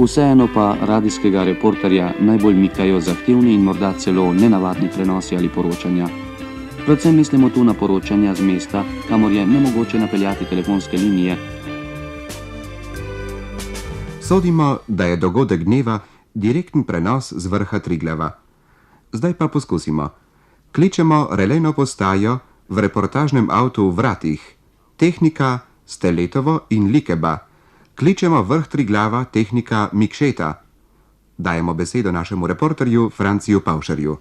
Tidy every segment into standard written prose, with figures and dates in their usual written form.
Vseeno pa radijskega reporterja najbolj mikajo zahtevni in morda celo nenavadni prenosi ali poročanja. Predvsem mislimo tu na poročanja z mesta, kamor je nemogoče napeljati telefonske linije. Sodimo, da je dogodek dneva direkten prenos z vrha Triglava. Zdaj pa poskusimo. Kličemo relejno postajo v reportažnem avtu v Vratih, tehnika Steletovo in Likeba. Kličemo vrh Triglava, tehnika Mikšeta. Dajemo besedo našemu reporterju Franciju Pavšarju.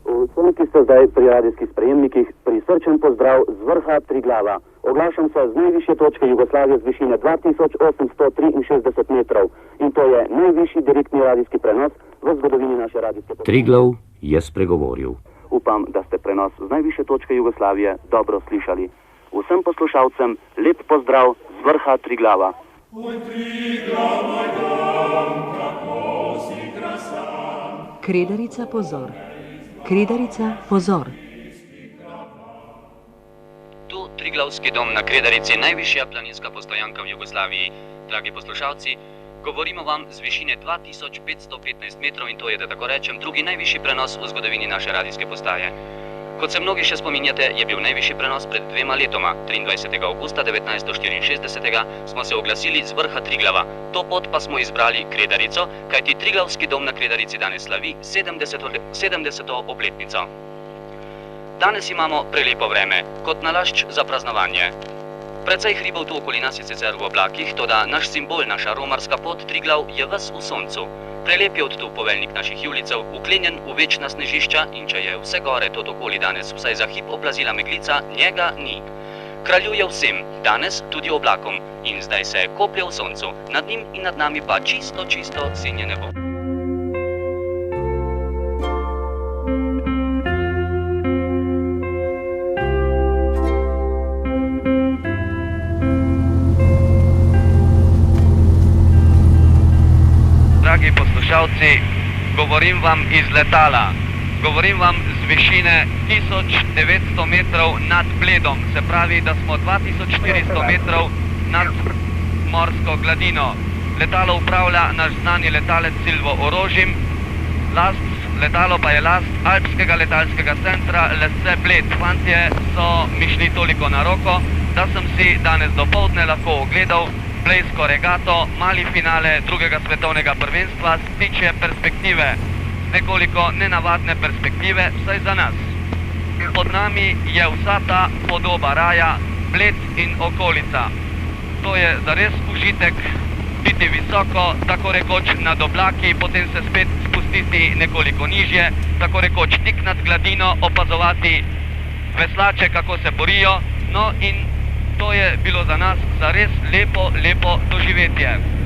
Vsem, ki ste zdaj pri radijskih sprejemnikih, prisrčen pozdrav z vrha Triglava. Oglašam se z najvišje točke Jugoslavije z višine 2863 metrov. In to je najvišji direktni radijski prenos v zgodovini naše radijske postaje. Triglav je spregovoril. Upam, da ste prenos z najvišje točke Jugoslavije dobro slišali. Vsem poslušalcem lep pozdrav z vrha Triglava. Kredarica, pozor. Kredarica, pozor. Tu Triglavski dom na Kredarici, najvišja planinska postojanka v Jugoslaviji. Dragi poslušalci, govorimo vam z višine 2515 metrov in to je, da tako rečem, drugi najvišji prenos v zgodovini naše radijske postaje. Kot se mnogi še spominjate, je bil najvišji prenos pred 2 letoma. 23. augusta 1964 smo se oglasili z vrha Triglava. To pot pa smo izbrali Kredarico, kajti Triglavski dom na Kredarici danes slavi 70. obletnico. Danes imamo prelepo vreme, kot nalašč za praznovanje. Precej hribov tu okoli nas je sicer v oblakih, toda naš simbol, naša romarska pot Triglav je ves v soncu. Prelep je od tu poveljnik naših julicev, uklenjen v večna snežišča in če je vse gore tot okoli danes vsaj za hip oplazila meglica, njega ni. Kraljuje vsem, danes tudi oblakom in zdaj se koplje v soncu, nad njim in nad nami pa čisto sinje nebo. Dragi poslušalci, govorim vam iz letala. Govorim vam z višine 1900 metrov nad Bledom, se pravi, da smo 2400 metrov nad morsko gladino. Letalo upravlja naš znani letalec Silvo Orožim, letalo pa je last Alpskega letalskega centra LSC Bled. Fantje so mi šli toliko na roko, da sem si danes dopoldne lahko ogledal blejsko regato, mali finale drugega svetovnega prvenstva z ptičje perspektive. Nekoliko nenavadne perspektive, vsaj za nas. Pod nami je vsa ta podoba raja, Bled in okolica. To je zares užitek biti visoko, tako rekoč nad oblaki, potem se spet spustiti nekoliko nižje, tako rekoč tik nad gladino, opazovati veslače, kako se borijo, no in to je bilo za nas zares lepo doživetje.